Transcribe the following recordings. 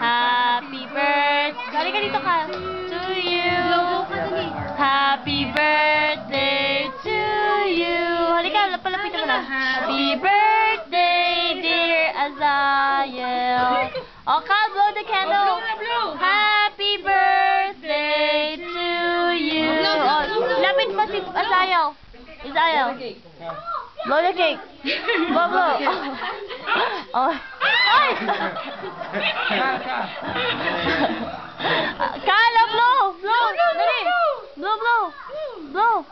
Happy birthday. Halika dito ka. To you. Happy birthday to you. Halika, palapitan mo na. Happy birthday, dear Azael. Okay, blow the candle. Happy birthday to you. Lapit mo si Azael. Azael. Blow the cake. Blow, blow. Oh. Ay! Kala, blow! Blow! Dali! Blow, blow! Blow!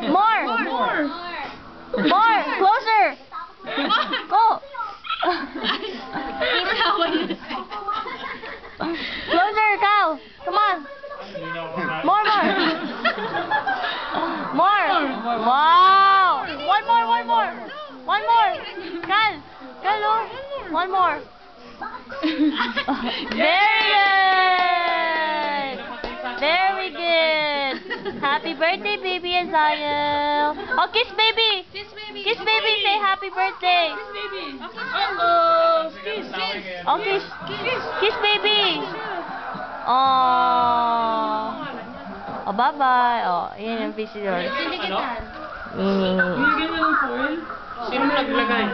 More! More! Closer! Go! Closer, Kyle! Come on! More! Wow! One more! Kyle! Kyle, oh! One more! Very good! Happy birthday, baby Azael! Oh, kiss baby! Kiss baby! Say happy birthday! Uh-oh! Kiss! Oh, kiss baby! Oh, bye-bye! Oh, yan yung visitor. Binigyan mo ng foil? Sino naglagay?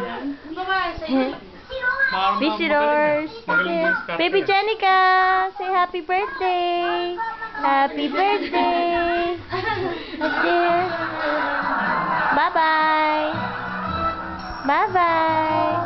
Visitors! Baby Jenica! Say happy birthday! Happy birthday! Bye-bye! Bye-bye!